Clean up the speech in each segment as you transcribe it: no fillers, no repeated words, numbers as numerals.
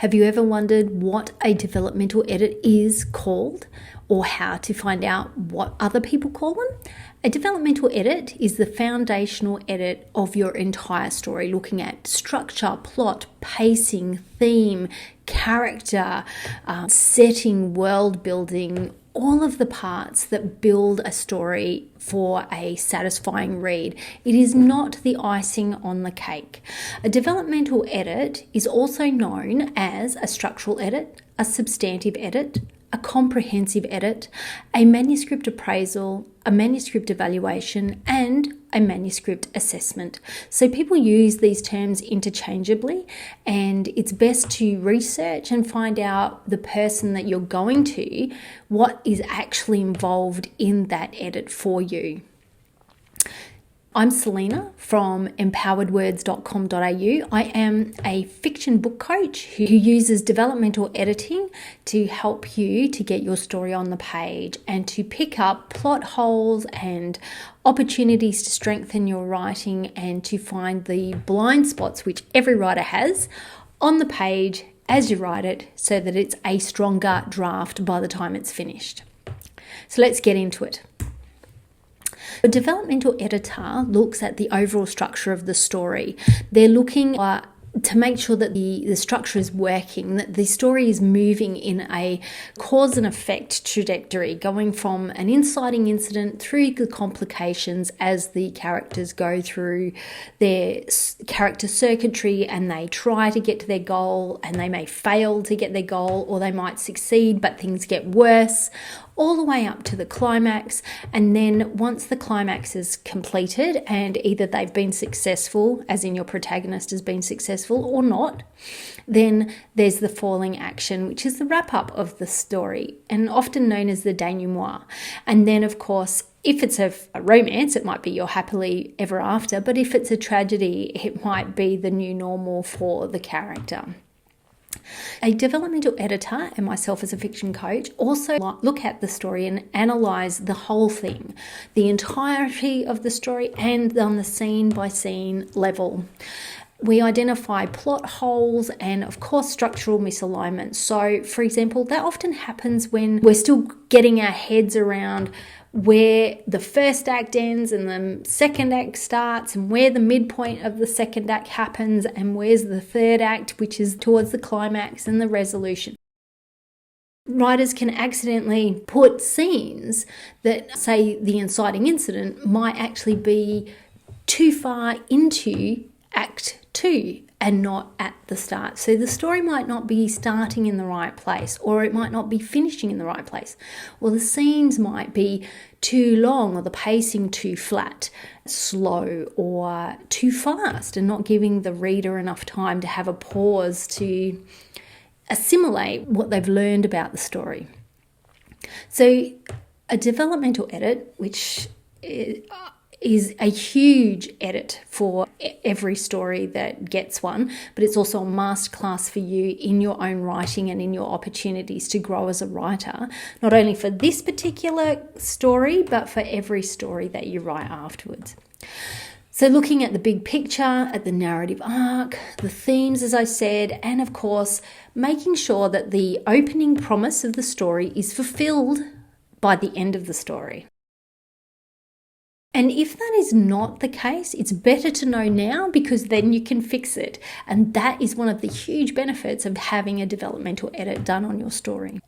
Have you ever wondered what a developmental edit is called, or how to find out what other people call them? A developmental edit is the foundational edit of your entire story, looking at structure, plot, pacing, theme, character, setting, world building, all of the parts that build a story for a satisfying read. It is not the icing on the cake. A developmental edit is also known as a structural edit, a substantive edit, a comprehensive edit, a manuscript appraisal, a manuscript evaluation, and a manuscript assessment. So people use these terms interchangeably, and it's best to research and find out the person that you're going to, what is actually involved in that edit for you. I'm Selina from empoweredwords.com.au. I am a fiction book coach who uses developmental editing to help you to get your story on the page and to pick up plot holes and opportunities to strengthen your writing and to find the blind spots, which every writer has, on the page as you write it, so that it's a stronger draft by the time it's finished. So let's get into it. A developmental editor looks at the overall structure of the story. They're looking to make sure that the structure is working, that the story is moving in a cause and effect trajectory, going from an inciting incident through the complications as the characters go through their character circuitry and they try to get to their goal, and they may fail to get their goal, or they might succeed but things get worse, all the way up to the climax. And then once the climax is completed and either they've been successful, as in your protagonist has been successful, or not, then there's the falling action, which is the wrap up of the story and often known as the denouement. And then of course, if it's a romance, it might be your happily ever after, but if it's a tragedy, it might be the new normal for the character. A developmental editor, and myself as a fiction coach, also look at the story and analyse the whole thing, the entirety of the story, and on the scene by scene level. We identify plot holes and, of course, structural misalignment. So, for example, that often happens when we're still getting our heads around where the first act ends and the second act starts, and where the midpoint of the second act happens, and where's the third act, which is towards the climax and the resolution. Writers can accidentally put scenes that, say, the inciting incident might actually be too far into Act 2 and not at the start. So the story might not be starting in the right place, or it might not be finishing in the right place. Or the scenes might be too long, or the pacing too flat, slow, or too fast, and not giving the reader enough time to have a pause to assimilate what they've learned about the story. So a developmental edit, which is a huge edit for every story that gets one, but it's also a masterclass for you in your own writing and in your opportunities to grow as a writer, not only for this particular story, but for every story that you write afterwards. So looking at the big picture, at the narrative arc, the themes, as I said, and of course, making sure that the opening promise of the story is fulfilled by the end of the story. And if that is not the case, it's better to know now, because then you can fix it. And that is one of the huge benefits of having a developmental edit done on your story.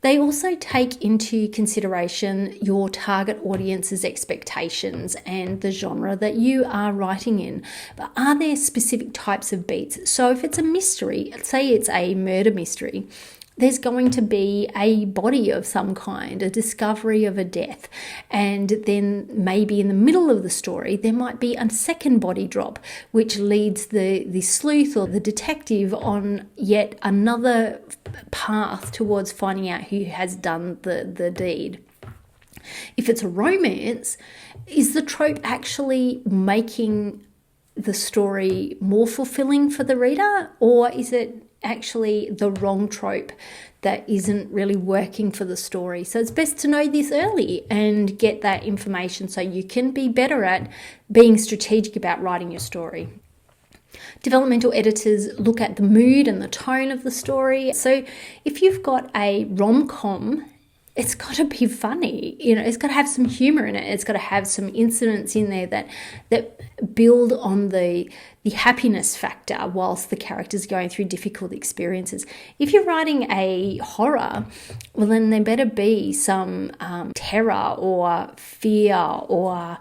They also take into consideration your target audience's expectations and the genre that you are writing in. But are there specific types of beats? So if it's a mystery, say it's a murder mystery, there's going to be a body of some kind, a discovery of a death. And then maybe in the middle of the story, there might be a second body drop, which leads the sleuth or the detective on yet another path towards finding out who has done the deed. If it's a romance, is the trope actually making the story more fulfilling for the reader, or is it actually the wrong trope that isn't really working for the story? So it's best to know this early and get that information so you can be better at being strategic about writing your story. Developmental editors look at the mood and the tone of the story. So if you've got a rom-com, it's got to be funny, it's got to have some humor in it. It's got to have some incidents in there that build on the happiness factor whilst the character's going through difficult experiences. If you're writing a horror, well, then there better be some terror or fear or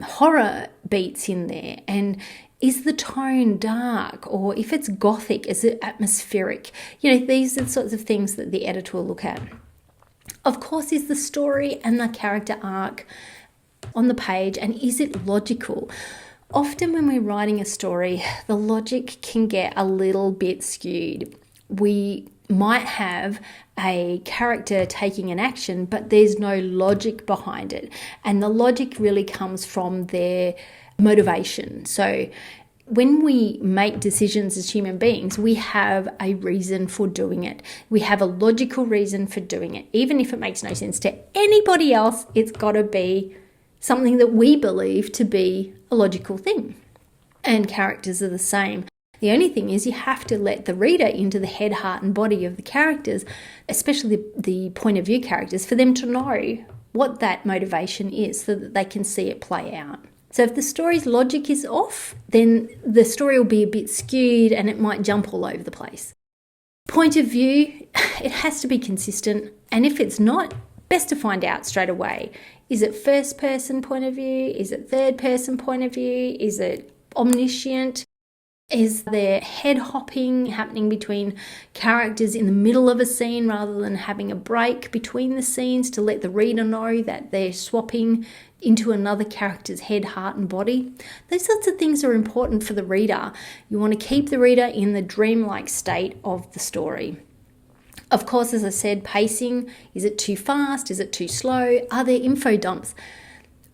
horror beats in there. And is the tone dark? Or if it's gothic, is it atmospheric? These are the sorts of things that the editor will look at. Of course, is the story and the character arc on the page, and is it logical? Often when we're writing a story, the logic can get a little bit skewed. We might have a character taking an action, but there's no logic behind it. And the logic really comes from their motivation. So when we make decisions as human beings, we have a reason for doing it. We have a logical reason for doing it. Even if it makes no sense to anybody else, it's got to be something that we believe to be a logical thing. And characters are the same. The only thing is you have to let the reader into the head, heart and body of the characters, especially the point of view characters, for them to know what that motivation is so that they can see it play out. So if the story's logic is off, then the story will be a bit skewed and it might jump all over the place. Point of view, it has to be consistent. And if it's not, best to find out straight away. Is it first person point of view? Is it third person point of view? Is it omniscient? Is there head hopping happening between characters in the middle of a scene rather than having a break between the scenes to let the reader know that they're swapping into another character's head, heart and body? Those sorts of things are important for the reader. You want to keep the reader in the dreamlike state of the story. Of course, as I said, pacing. Is it too fast? Is it too slow? Are there info dumps?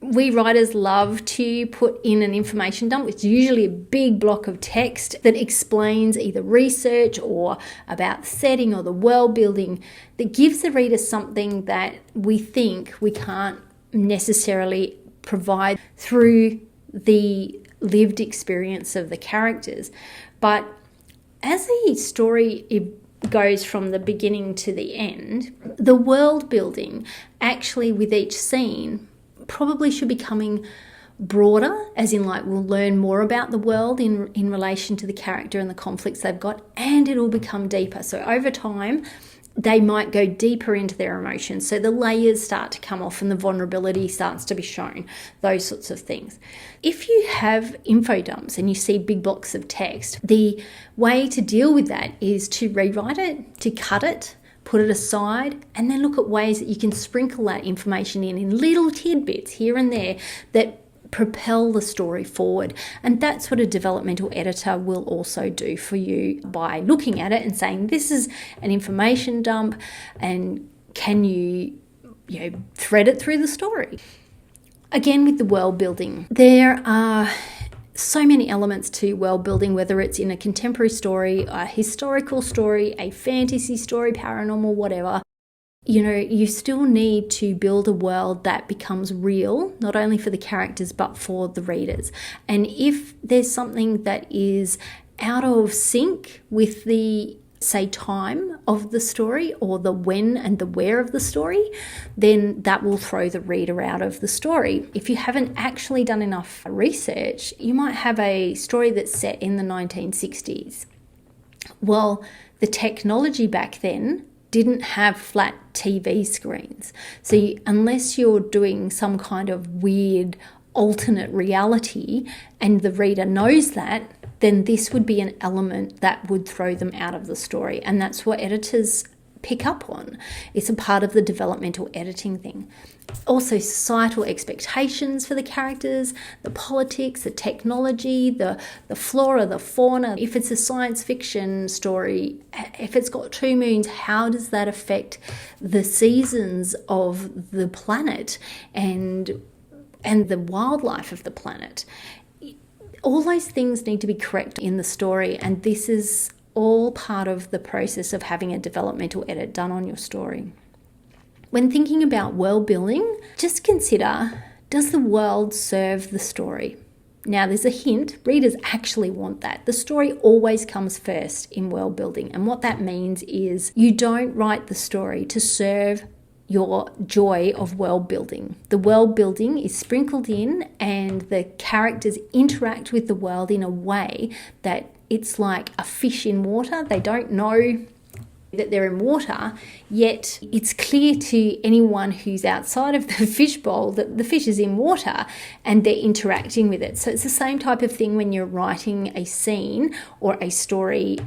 We writers love to put in an information dump. It's usually a big block of text that explains either research or about the setting or the world building, that gives the reader something that we think we can't necessarily provide through the lived experience of the characters. But as the story goes from the beginning to the end, the world building actually with each scene probably should be coming broader, as in like we'll learn more about the world in relation to the character and the conflicts they've got, and it'll become deeper. So over time, they might go deeper into their emotions. So the layers start to come off and the vulnerability starts to be shown, those sorts of things. If you have info dumps and you see big blocks of text, the way to deal with that is to rewrite it, to cut it, put it aside, and then look at ways that you can sprinkle that information in little tidbits here and there that propel the story forward. And that's what a developmental editor will also do for you by looking at it and saying, this is an information dump, and can you thread it through the story? Again, with the world building, there are so many elements to world building, whether it's in a contemporary story, a historical story, a fantasy story, paranormal, whatever. You still need to build a world that becomes real, not only for the characters, but for the readers. And if there's something that is out of sync with the, say, time of the story or the when and the where of the story, then that will throw the reader out of the story. If you haven't actually done enough research, you might have a story that's set in the 1960s. Well, the technology back then didn't have flat TV screens. So unless you're doing some kind of weird alternate reality and the reader knows that, then this would be an element that would throw them out of the story. And that's what editors pick up on. It's a part of the developmental editing thing. Also, societal expectations for the characters, the politics, the technology, the flora, the fauna. If it's a science fiction story, if it's got two moons, how does that affect the seasons of the planet and the wildlife of the planet? All those things need to be correct in the story, and this is all part of the process of having a developmental edit done on your story. When thinking about world building, just consider, does the world serve the story? Now, there's a hint, readers actually want that. The story always comes first in world building. And what that means is you don't write the story to serve your joy of world building. The world building is sprinkled in and the characters interact with the world in a way that it's like a fish in water. They don't know that they're in water, yet it's clear to anyone who's outside of the fishbowl that the fish is in water and they're interacting with it. So it's the same type of thing when you're writing a scene or a story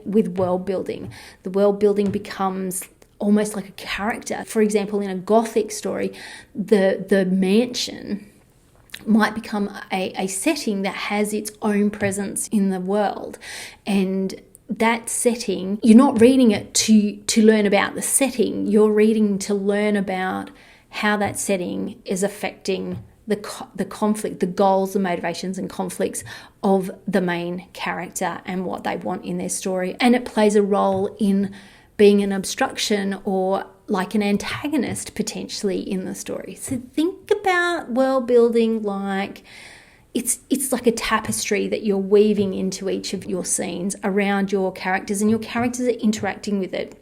with world building. The world building becomes almost like a character. For example, in a Gothic story, the mansion might become a setting that has its own presence in the world. And that setting, you're not reading it to learn about the setting, you're reading to learn about how that setting is affecting the conflict, the goals, the motivations and conflicts of the main character and what they want in their story. And it plays a role in being an obstruction or like an antagonist potentially in the story. So think about world building like it's like a tapestry that you're weaving into each of your scenes around your characters, and your characters are interacting with it.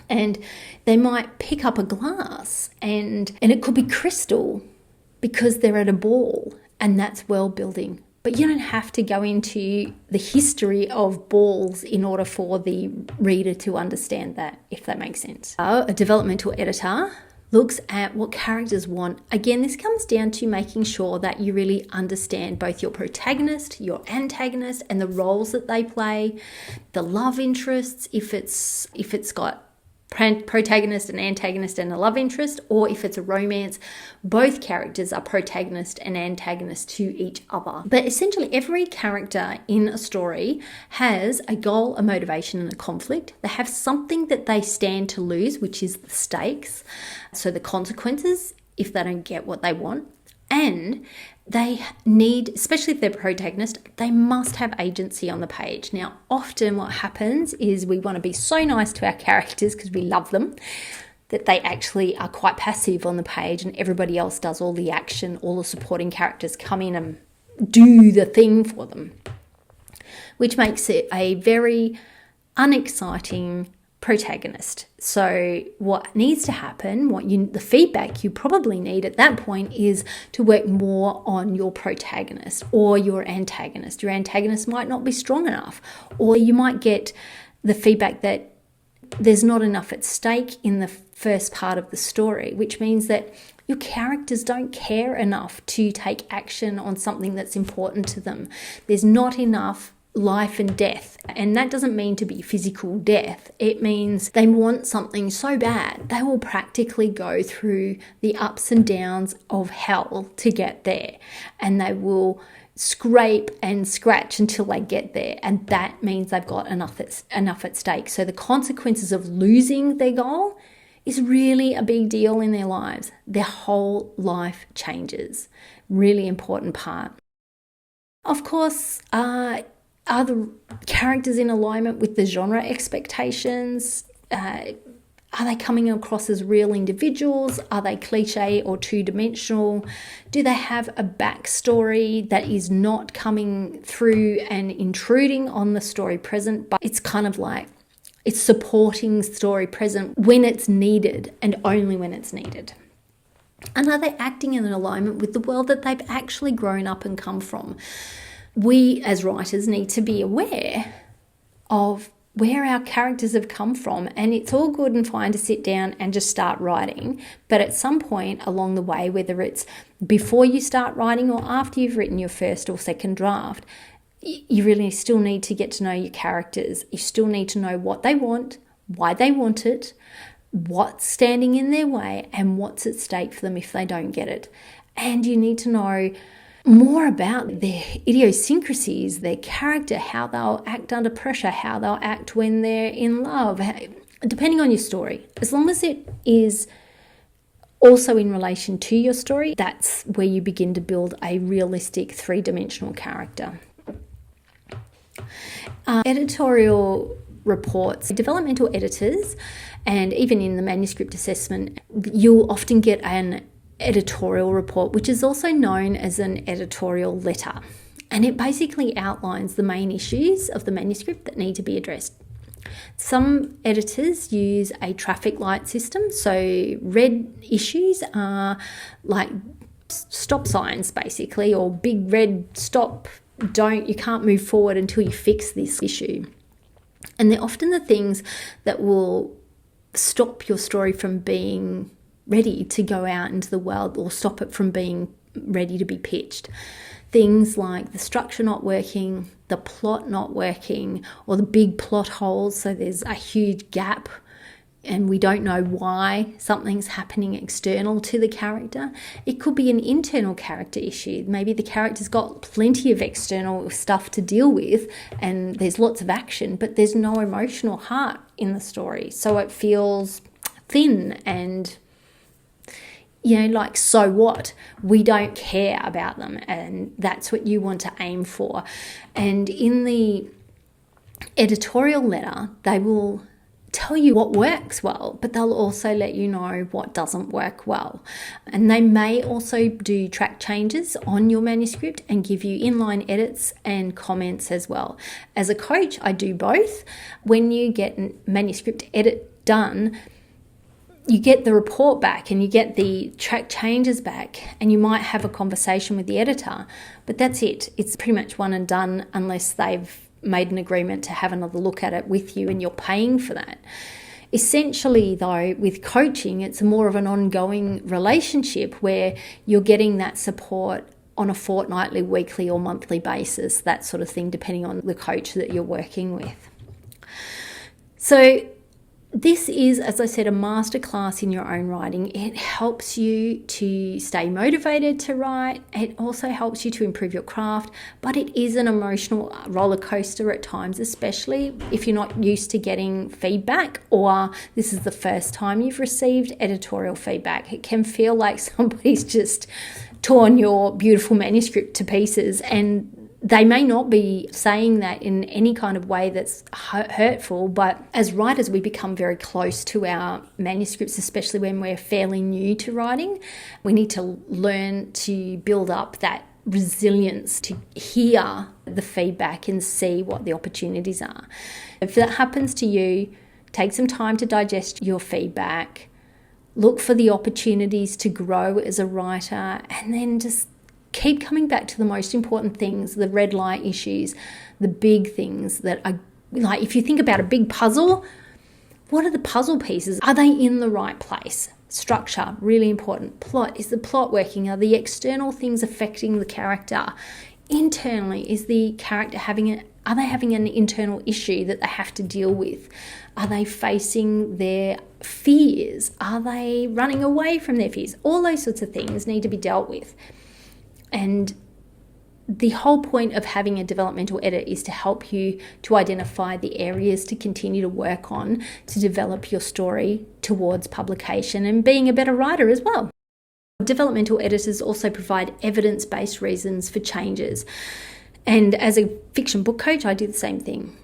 And they might pick up a glass and it could be crystal because they're at a ball, and that's world building. But you don't have to go into the history of balls in order for the reader to understand that, if that makes sense. A developmental editor looks at what characters want. Again, this comes down to making sure that you really understand both your protagonist, your antagonist, and the roles that they play, the love interests, if it's got protagonist and antagonist and a love interest, or if it's a romance, both characters are protagonist and antagonist to each other. But essentially every character in a story has a goal, a motivation and a conflict. They have something that they stand to lose, which is the stakes, so the consequences if they don't get what they want. And they need, especially if they're protagonist, they must have agency on the page. Now, often what happens is we want to be so nice to our characters because we love them that they actually are quite passive on the page and everybody else does all the action, all the supporting characters come in and do the thing for them, which makes it a very unexciting protagonist. So what needs to happen, the feedback you probably need at that point is to work more on your protagonist or your antagonist. Your antagonist might not be strong enough, or you might get the feedback that there's not enough at stake in the first part of the story, which means that your characters don't care enough to take action on something that's important to them. There's not enough life and death. And that doesn't mean to be physical death. It means they want something so bad, they will practically go through the ups and downs of hell to get there. And they will scrape and scratch until they get there. And that means they've got enough at stake. So the consequences of losing their goal is really a big deal in their lives. Their whole life changes. Really important part. Of course, are the characters in alignment with the genre expectations? Are they coming across as real individuals? Are they cliche or two-dimensional? Do they have a backstory that is not coming through and intruding on the story present, but it's kind of like it's supporting story present when it's needed and only when it's needed? And are they acting in alignment with the world that they've actually grown up and come from? We as writers need to be aware of where our characters have come from, and it's all good and fine to sit down and just start writing, but at some point along the way, whether it's before you start writing or after you've written your first or second draft, you really still need to get to know your characters. You still need to know what they want, why they want it, what's standing in their way, and what's at stake for them if they don't get it. And you need to know more about their idiosyncrasies, their character, how they'll act under pressure, how they'll act when they're in love, depending on your story. As long as it is also in relation to your story, that's where you begin to build a realistic three-dimensional character. Editorial reports, developmental editors, and even in the manuscript assessment, you'll often get an editorial report, which is also known as an editorial letter. And it basically outlines the main issues of the manuscript that need to be addressed. Some editors use a traffic light system. So red issues are like stop signs, basically, or big red stop, you can't move forward until you fix this issue. And they're often the things that will stop your story from being ready to go out into the world, or stop it from being ready to be pitched. Things like the structure not working, the plot not working, or the big plot holes, so there's a huge gap and we don't know why something's happening external to the character. It could be an internal character issue. Maybe the character's got plenty of external stuff to deal with and there's lots of action, but there's no emotional heart in the story. So it feels thin and, like, so what? We don't care about them, and that's what you want to aim for. And in the editorial letter, they will tell you what works well, but they'll also let you know what doesn't work well. And they may also do track changes on your manuscript and give you inline edits and comments as well. As a coach, I do both. When you get a manuscript edit done, you get the report back and you get the track changes back, and you might have a conversation with the editor, but that's it. It's pretty much one and done, unless they've made an agreement to have another look at it with you and you're paying for that. Essentially, though, with coaching, it's more of an ongoing relationship where you're getting that support on a fortnightly, weekly or monthly basis, that sort of thing, depending on the coach that you're working with. So this is, as I said, a masterclass in your own writing. It helps you to stay motivated to write. It also helps you to improve your craft, but it is an emotional roller coaster at times, especially if you're not used to getting feedback, or this is the first time you've received editorial feedback. It can feel like somebody's just torn your beautiful manuscript to pieces, and they may not be saying that in any kind of way that's hurtful, but as writers, we become very close to our manuscripts, especially when we're fairly new to writing. We need to learn to build up that resilience to hear the feedback and see what the opportunities are. If that happens to you, take some time to digest your feedback, look for the opportunities to grow as a writer, and then just keep coming back to the most important things, the red light issues, the big things that are, like, if you think about a big puzzle, what are the puzzle pieces? Are they in the right place? Structure, really important. Plot, is the plot working? Are the external things affecting the character? Internally, is the character are they having an internal issue that they have to deal with? Are they facing their fears? Are they running away from their fears? All those sorts of things need to be dealt with. And the whole point of having a developmental edit is to help you to identify the areas to continue to work on to develop your story towards publication and being a better writer as well. Developmental editors also provide evidence-based reasons for changes. And as a fiction book coach, I do the same thing.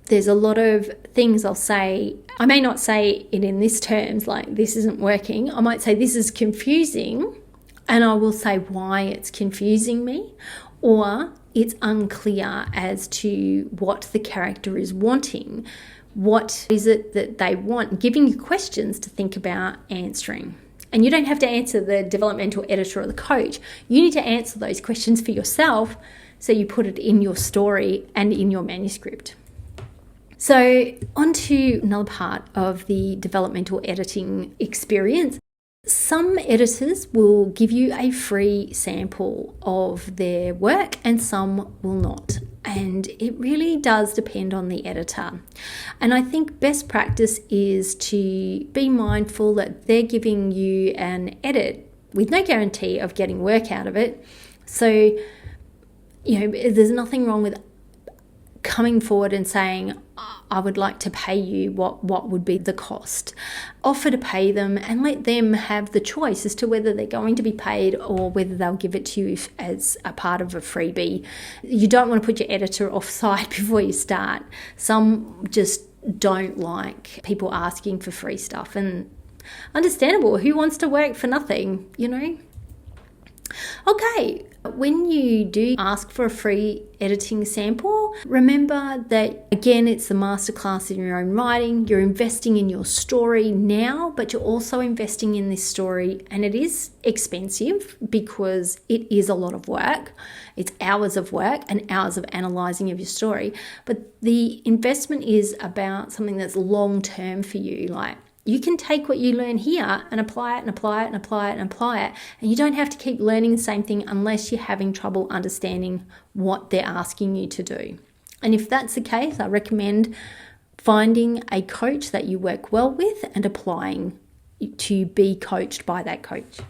There's a lot of things I'll say. I may not say it in this terms, like this isn't working. I might say this is confusing, and I will say why it's confusing me, or it's unclear as to what the character is wanting. What is it that they want? Giving you questions to think about answering. And you don't have to answer the developmental editor or the coach. You need to answer those questions for yourself so you put it in your story and in your manuscript. So on to another part of the developmental editing experience. Some editors will give you a free sample of their work and some will not. And it really does depend on the editor. And I think best practice is to be mindful that they're giving you an edit with no guarantee of getting work out of it. So, there's nothing wrong with coming forward and saying, I would like to pay you what would be the cost. Offer to pay them and let them have the choice as to whether they're going to be paid or whether they'll give it to you as a part of a freebie. You don't want to put your editor offside before you start. Some just don't like people asking for free stuff, and Understandable. Who wants to work for nothing, Okay, when you do ask for a free editing sample, remember that, again, it's the masterclass in your own writing. You're investing in your story now, but you're also investing in this story, and it is expensive because it is a lot of work. It's hours of work and hours of analysing of your story, but the investment is about something that's long-term for you. Like, you can take what you learn here and apply it and apply it and apply it and apply it. And you don't have to keep learning the same thing unless you're having trouble understanding what they're asking you to do. And if that's the case, I recommend finding a coach that you work well with and applying to be coached by that coach.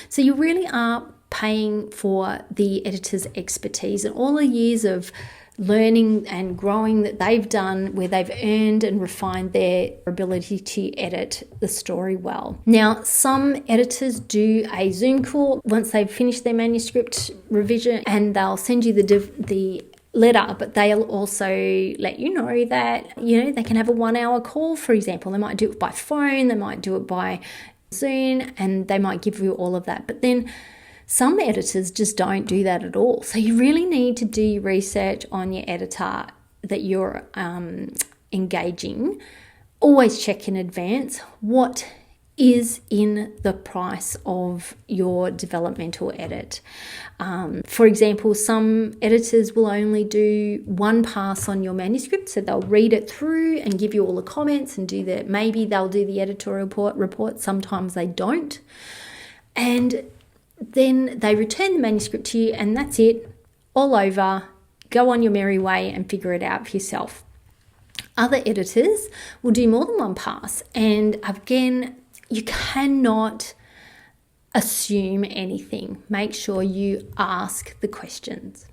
So you really are paying for the editor's expertise and all the years of learning and growing that they've done, where they've earned and refined their ability to edit the story well. Now, some editors do a Zoom call once they've finished their manuscript revision, and they'll send you the letter, but they'll also let you know that, they can have a 1-hour call, for example. They might do it by phone, they might do it by Zoom, and they might give you all of that. But then some editors just don't do that at all. So you really need to do your research on your editor that you're engaging. Always check in advance what is in the price of your developmental edit. For examal, some editors will only do one pass on your manuscript, so they'll read it through and give you all the comments and maybe they'll do the editorial report. Sometimes they don't. And then they return the manuscript to you, and that's it, all over. Go on your merry way and figure it out for yourself. Other editors will do more than one pass, and again, you cannot assume anything. Make sure you ask the questions.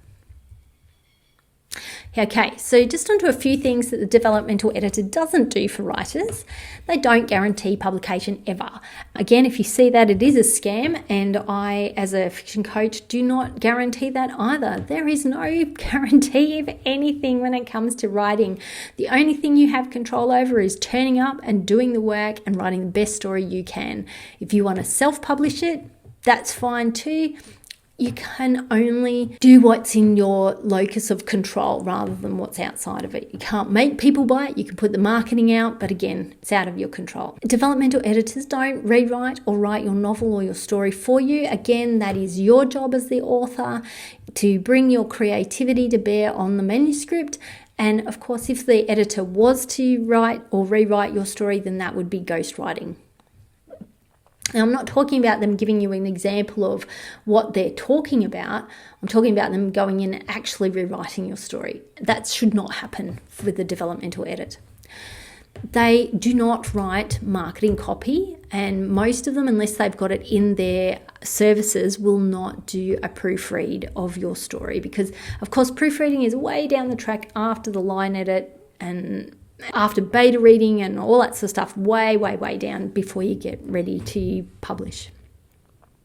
Okay, so just onto a few things that the developmental editor doesn't do for writers. They don't guarantee publication ever. Again, if you see that, it is a scam, and I, as a fiction coach, do not guarantee that either. There is no guarantee of anything when it comes to writing. The only thing you have control over is turning up and doing the work and writing the best story you can. If you want to self-publish it, that's fine too. You can only do what's in your locus of control rather than what's outside of it. You can't make people buy it. You can put the marketing out, but again, it's out of your control. Developmental editors don't rewrite or write your novel or your story for you. Again, that is your job as the author to bring your creativity to bear on the manuscript. And of course, if the editor was to write or rewrite your story, then that would be ghostwriting. Now, I'm not talking about them giving you an example of what they're talking about. I'm talking about them going in and actually rewriting your story. That should not happen with the developmental edit. They do not write marketing copy, and most of them, unless they've got it in their services, will not do a proofread of your story because, of course, proofreading is way down the track after the line edit and after beta reading and all that sort of stuff, way down before you get ready to publish.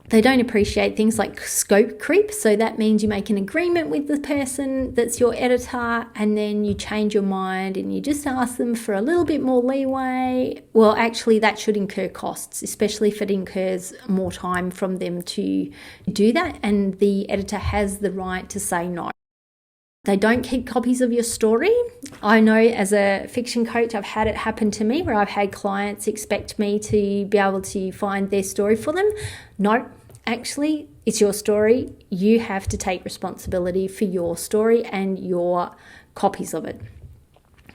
They don't appreciate things like scope creep, so that means you make an agreement with the person that's your editor and then you change your mind and you just ask them for a little bit more leeway. Well, actually, that should incur costs, especially if it incurs more time from them to do that, and the editor has the right to say no. They don't keep copies of your story. I know as a fiction coach, I've had it happen to me where I've had clients expect me to be able to find their story for them. No, actually, it's your story. You have to take responsibility for your story and your copies of it.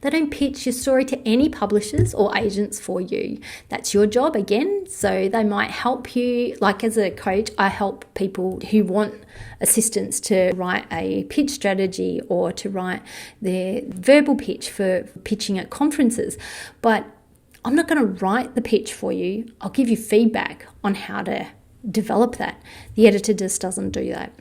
They don't pitch your story to any publishers or agents for you. That's your job again. So they might help you. Like as a coach, I help people who want assistance to write a pitch strategy or to write their verbal pitch for pitching at conferences. But I'm not going to write the pitch for you. I'll give you feedback on how to develop that. The editor just doesn't do that.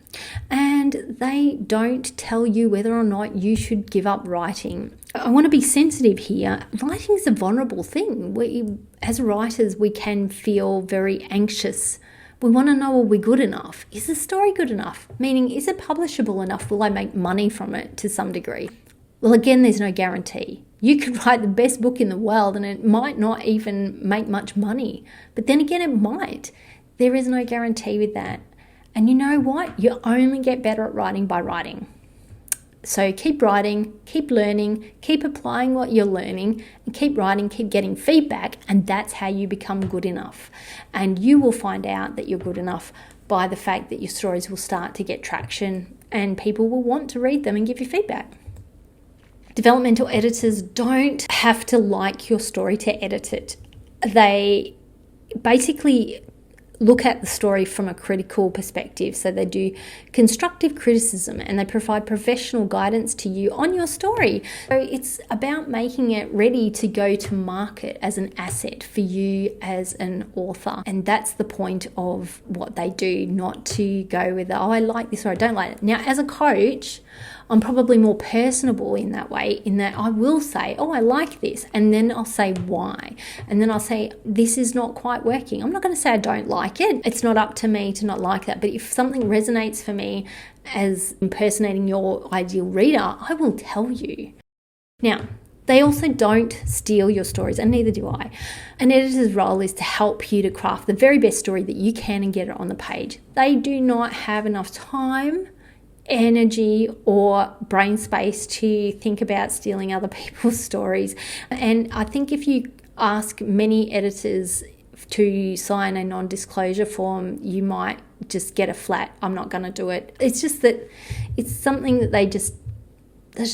And they don't tell you whether or not you should give up writing. I want to be sensitive here. Writing is a vulnerable thing. As writers, we can feel very anxious. We want to know, are we good enough? Is the story good enough? Meaning, is it publishable enough? Will I make money from it to some degree? Well, again, there's no guarantee. You could write the best book in the world and it might not even make much money. But then again, it might. There is no guarantee with that. And you know what? You only get better at writing by writing. So keep writing, keep learning, keep applying what you're learning, and keep writing, keep getting feedback, and that's how you become good enough. And you will find out that you're good enough by the fact that your stories will start to get traction and people will want to read them and give you feedback. Developmental editors don't have to like your story to edit it. They basically look at the story from a critical perspective. So they do constructive criticism and they provide professional guidance to you on your story. So it's about making it ready to go to market as an asset for you as an author. And that's the point of what they do, not to go with, oh, I like this or I don't like it. Now, as a coach, I'm probably more personable in that way, in that I will say, oh, I like this, and then I'll say why. And then I'll say, this is not quite working. I'm not going to say I don't like it. It's not up to me to not like that. But if something resonates for me as impersonating your ideal reader, I will tell you. Now, they also don't steal your stories, and neither do I. An editor's role is to help you to craft the very best story that you can and get it on the page. They do not have enough time, energy or brain space to think about stealing other people's stories. And I think if you ask many editors to sign a non-disclosure form, you might just get a flat, I'm not going to do it. It's just that it's something that they just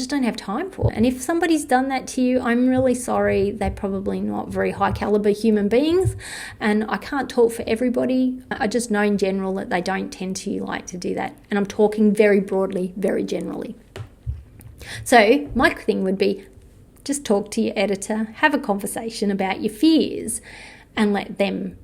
don't have time for. And if somebody's done that to you, I'm really sorry. They're probably not very high caliber human beings. And I can't talk for everybody. I just know in general that they don't tend to like to do that. And I'm talking very broadly, very generally. So my thing would be just talk to your editor, have a conversation about your fears and let them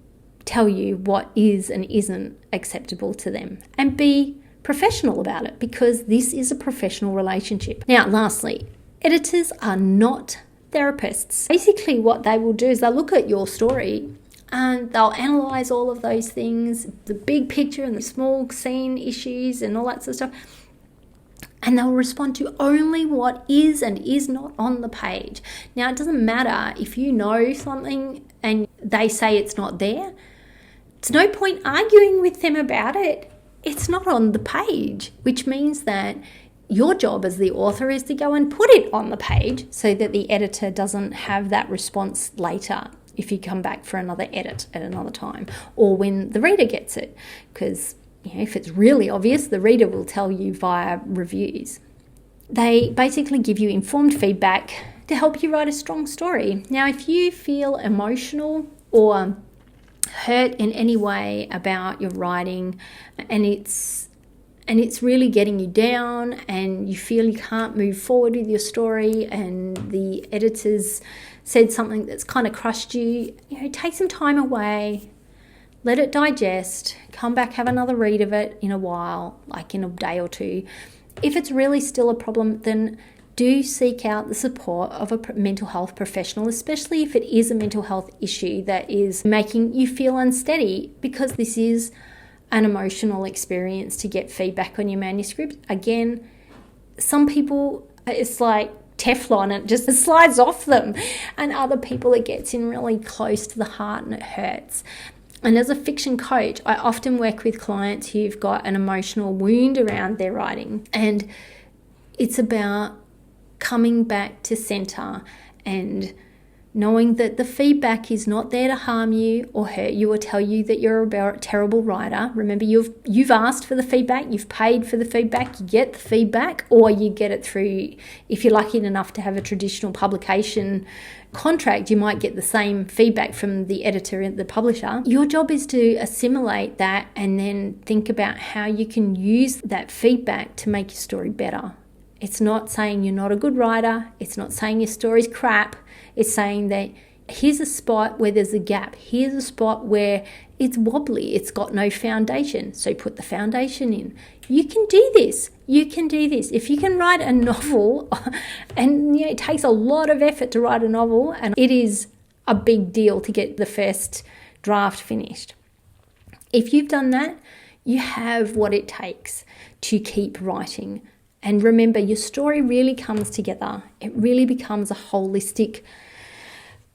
tell you what is and isn't acceptable to them. And be professional about it, because this is a professional relationship. Now, lastly, editors are not therapists. Basically, what they will do is they'll look at your story and they'll analyze all of those things, the big picture and the small scene issues and all that sort of stuff, and they'll respond to only what is and is not on the page. Now, it doesn't matter if you know something and they say it's not there. It's no point arguing with them about it. It's not on the page, which means that your job as the author is to go and put it on the page so that the editor doesn't have that response later if you come back for another edit at another time, or when the reader gets it. Because if it's really obvious, the reader will tell you via reviews. They basically give you informed feedback to help you write a strong story. Now, if you feel emotional or hurt in any way about your writing and it's really getting you down and you feel you can't move forward with your story and the editors said something that's kind of crushed you, take some time away, let it digest, come back, have another read of it in a while, like in a day or two. If it's really still a problem, then do seek out the support of a mental health professional, especially if it is a mental health issue that is making you feel unsteady, because this is an emotional experience to get feedback on your manuscript. Again, some people, it's like Teflon, it just slides off them, and other people it gets in really close to the heart and it hurts. And as a fiction coach, I often work with clients who've got an emotional wound around their writing, and it's about coming back to center and knowing that the feedback is not there to harm you or hurt you or tell you that you're a terrible writer. Remember, you've asked for the feedback, you've paid for the feedback, you get the feedback, or you get it through, if you're lucky enough to have a traditional publication contract, you might get the same feedback from the editor and the publisher. Your job is to assimilate that and then think about how you can use that feedback to make your story better. It's not saying you're not a good writer. It's not saying your story's crap. It's saying that here's a spot where there's a gap. Here's a spot where it's wobbly. It's got no foundation. So put the foundation in. You can do this. You can do this. If you can write a novel, and it takes a lot of effort to write a novel, and it is a big deal to get the first draft finished. If you've done that, you have what it takes to keep writing And remember, your story really comes together. It really becomes a holistic,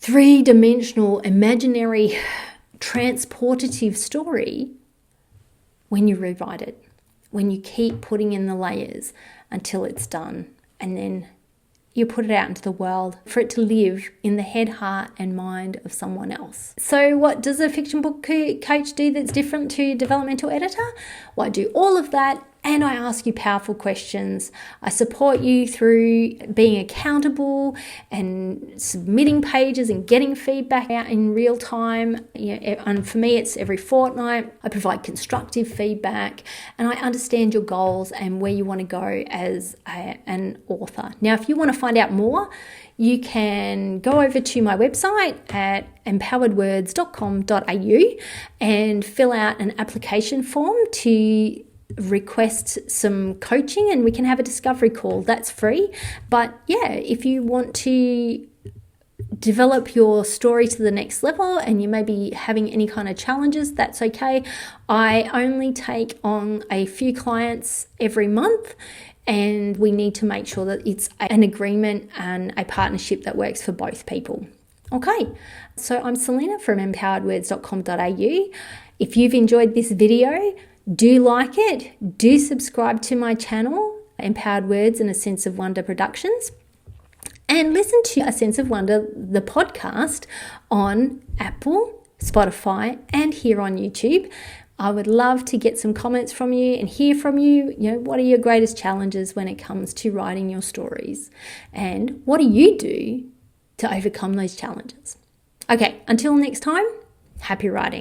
three-dimensional, imaginary, transportative story when you rewrite it, when you keep putting in the layers until it's done, and then you put it out into the world for it to live in the head, heart, and mind of someone else. So what does a fiction book coach do that's different to a developmental editor? Well, I do all of that, and I ask you powerful questions. I support you through being accountable and submitting pages and getting feedback out in real time. And for me, it's every fortnight. I provide constructive feedback, and I understand your goals and where you want to go as an author. Now, if you want to find out more, you can go over to my website at empoweredwords.com.au and fill out an application form to request some coaching, and we can have a discovery call. That's free. But yeah, if you want to develop your story to the next level and you may be having any kind of challenges, that's okay. I only take on a few clients every month, and we need to make sure that it's an agreement and a partnership that works for both people. Okay, so I'm Selina from empoweredwords.com.au. If you've enjoyed this video, do like it, do subscribe to my channel, Empowered Words and A Sense of Wonder Productions, and listen to A Sense of Wonder, the podcast, on Apple, Spotify, and here on YouTube. I would love to get some comments from you and hear from you. What are your greatest challenges when it comes to writing your stories? And what do you do to overcome those challenges? Okay, until next time, happy writing.